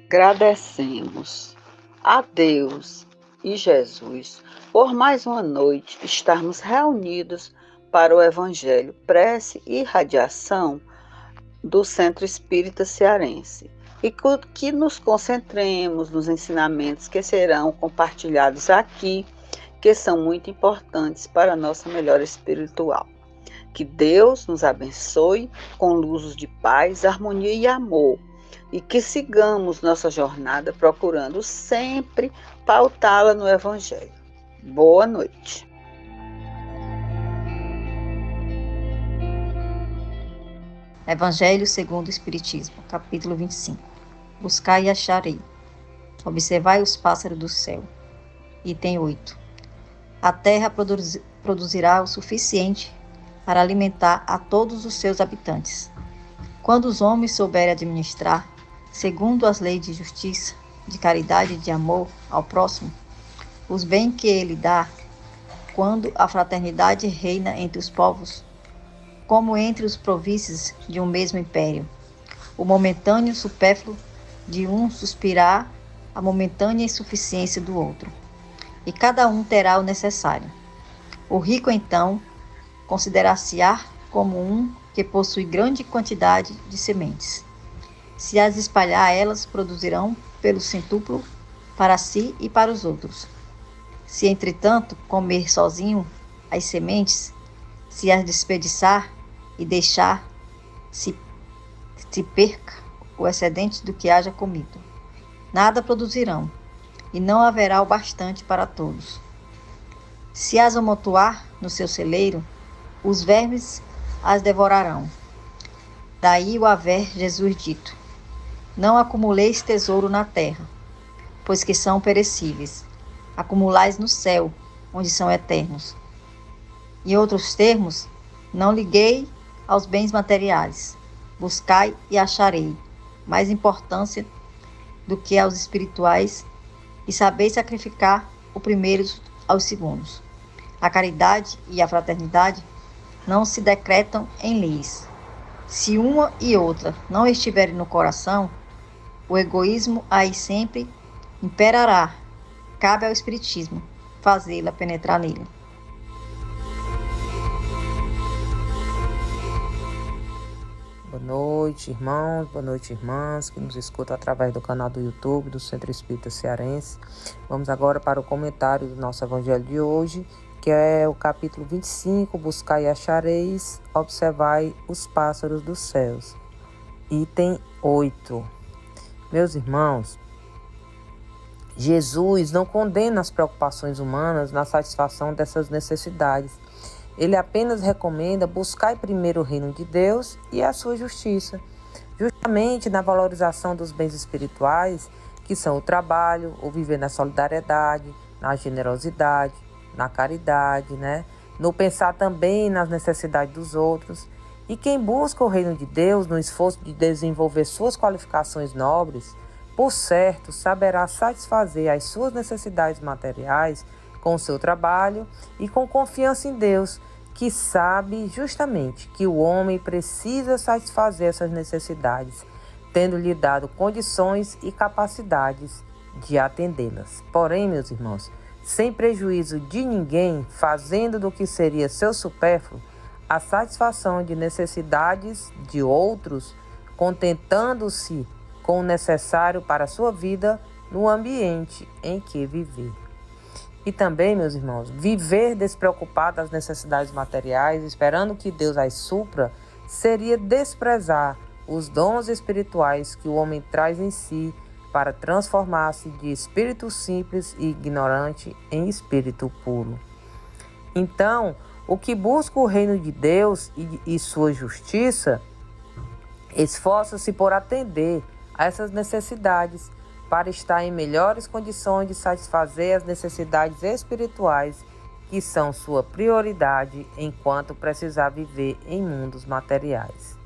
Agradecemos a Deus e Jesus por mais uma noite estarmos reunidos para o Evangelho, prece e radiação do Centro Espírita Cearense. E que nos concentremos nos ensinamentos que serão compartilhados aqui, que são muito importantes para a nossa melhora espiritual. Que Deus nos abençoe com luzes de paz, harmonia e amor. E que sigamos nossa jornada procurando sempre pautá-la no Evangelho. Boa noite. Evangelho segundo o Espiritismo, capítulo 25. Buscai e acharei. Observai os pássaros do céu. Item 8. A terra produzirá o suficiente para alimentar a todos os seus habitantes. Quando os homens souberem administrar, segundo as leis de justiça, de caridade e de amor ao próximo, os bens que ele dá, quando a fraternidade reina entre os povos, como entre os províncias de um mesmo império, o momentâneo supérfluo de um suspirar a momentânea insuficiência do outro, e cada um terá o necessário. O rico, então, considerar-se-á como um que possui grande quantidade de sementes. Se as espalhar, elas produzirão pelo centuplo para si e para os outros. Se, entretanto, comer sozinho as sementes, se as desperdiçar e deixar, se perca o excedente do que haja comido. Nada produzirão, e não haverá o bastante para todos. Se as amontoar no seu celeiro, os vermes as devorarão. Daí o haver Jesus dito: não acumuleis tesouro na terra, pois que são perecíveis. Acumulais no céu, onde são eternos. Em outros termos, não liguei aos bens materiais. Buscai e acharei. Mais importância do que aos espirituais, e sabeis sacrificar o primeiro aos segundos. A caridade e a fraternidade não se decretam em leis. Se uma e outra não estiverem no coração, o egoísmo aí sempre imperará. Cabe ao Espiritismo fazê-la penetrar nele. Boa noite, irmãos, boa noite, irmãs, que nos escutam através do canal do YouTube do Centro Espírita Cearense. Vamos agora para o comentário do nosso Evangelho de hoje, que é o capítulo 25, Buscai e achareis, observai os pássaros dos céus. Item 8. Meus irmãos, Jesus não condena as preocupações humanas na satisfação dessas necessidades. Ele apenas recomenda buscar primeiro o reino de Deus e a sua justiça, justamente na valorização dos bens espirituais, que são o trabalho, o viver na solidariedade, na generosidade, na caridade, no pensar também nas necessidades dos outros. E quem busca o reino de Deus no esforço de desenvolver suas qualificações nobres, por certo, saberá satisfazer as suas necessidades materiais com o seu trabalho e com confiança em Deus, que sabe justamente que o homem precisa satisfazer essas necessidades, tendo-lhe dado condições e capacidades de atendê-las. Porém, meus irmãos, sem prejuízo de ninguém, fazendo do que seria seu supérfluo a satisfação de necessidades de outros, contentando-se com o necessário para a sua vida no ambiente em que viver. E também, meus irmãos, viver despreocupado das necessidades materiais, esperando que Deus as supra, seria desprezar os dons espirituais que o homem traz em si para transformar-se de espírito simples e ignorante em espírito puro. Então, o que busca o reino de Deus e sua justiça, esforça-se por atender a essas necessidades, para estar em melhores condições de satisfazer as necessidades espirituais, que são sua prioridade enquanto precisar viver em mundos materiais.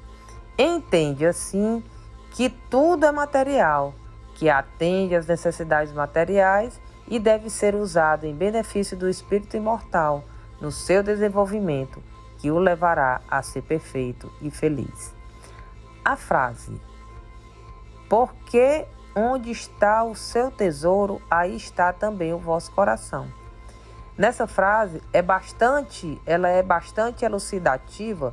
Entende assim que tudo é material, que atende às necessidades materiais e deve ser usado em benefício do espírito imortal, no seu desenvolvimento, que o levará a ser perfeito e feliz. A frase "por que onde está o seu tesouro, aí está também o vosso coração. Nessa frase, ela é bastante elucidativa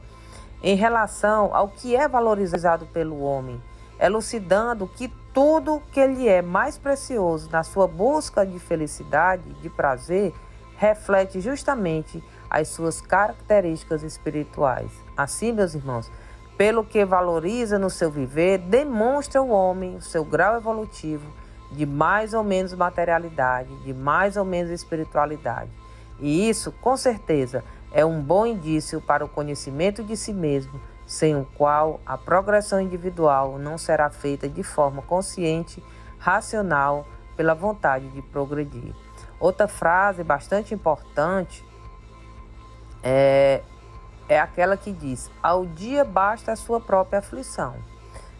em relação ao que é valorizado pelo homem, elucidando que tudo que lhe é mais precioso na sua busca de felicidade, de prazer, reflete justamente as suas características espirituais. Assim, meus irmãos, pelo que valoriza no seu viver, demonstra ao homem o seu grau evolutivo de mais ou menos materialidade, de mais ou menos espiritualidade. E isso, com certeza, é um bom indício para o conhecimento de si mesmo, sem o qual a progressão individual não será feita de forma consciente, racional, pela vontade de progredir. Outra frase bastante importante é aquela que diz: ao dia basta a sua própria aflição.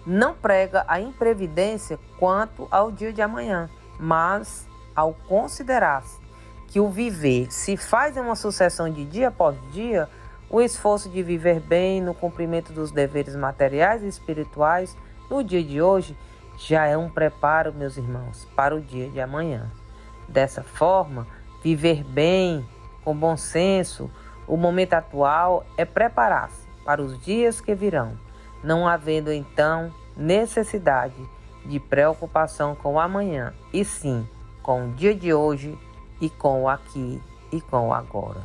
Não prega a imprevidência quanto ao dia de amanhã, mas ao considerar-se que o viver se faz em uma sucessão de dia após dia, o esforço de viver bem no cumprimento dos deveres materiais e espirituais no dia de hoje já é um preparo, meus irmãos, para o dia de amanhã. Dessa forma, viver bem, com bom senso, o momento atual é preparar-se para os dias que virão, não havendo então necessidade de preocupação com o amanhã, e sim com o dia de hoje e com o aqui e com o agora.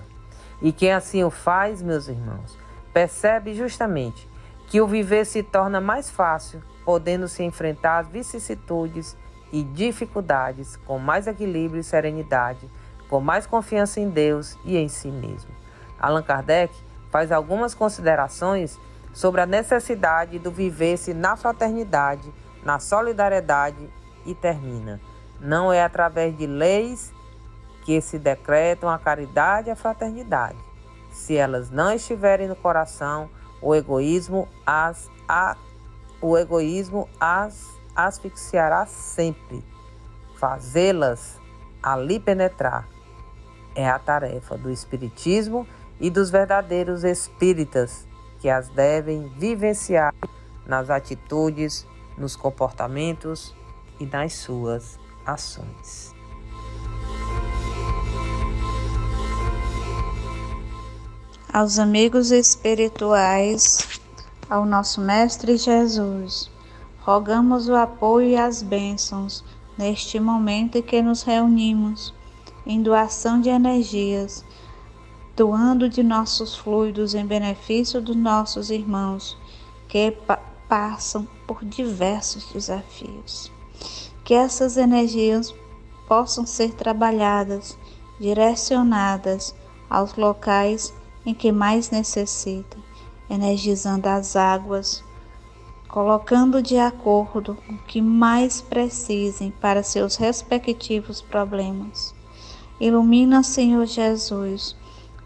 E quem assim o faz, meus irmãos, percebe justamente que o viver se torna mais fácil, podendo-se enfrentar as vicissitudes e dificuldades com mais equilíbrio e serenidade, com mais confiança em Deus e em si mesmo. Allan Kardec faz algumas considerações sobre a necessidade do viver-se na fraternidade, na solidariedade e termina: não é através de leis que se decretam a caridade e a fraternidade. Se elas não estiverem no coração, o egoísmo as asfixiará sempre. Fazê-las ali penetrar é a tarefa do Espiritismo e dos verdadeiros espíritas, que as devem vivenciar nas atitudes, nos comportamentos e nas suas ações. Aos amigos espirituais, ao nosso Mestre Jesus, rogamos o apoio e as bênçãos neste momento em que nos reunimos, em doação de energias, doando de nossos fluidos em benefício dos nossos irmãos que passam por diversos desafios. Que essas energias possam ser trabalhadas, direcionadas aos locais em que mais necessitam, energizando as águas, colocando de acordo com o que mais precisem para seus respectivos problemas. Ilumina, Senhor Jesus,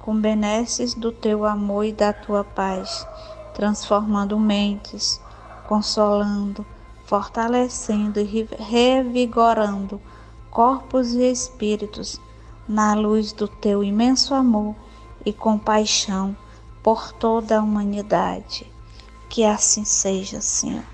com benesses do teu amor e da tua paz, transformando mentes, consolando, fortalecendo e revigorando corpos e espíritos na luz do teu imenso amor e compaixão por toda a humanidade. Que assim seja, Senhor.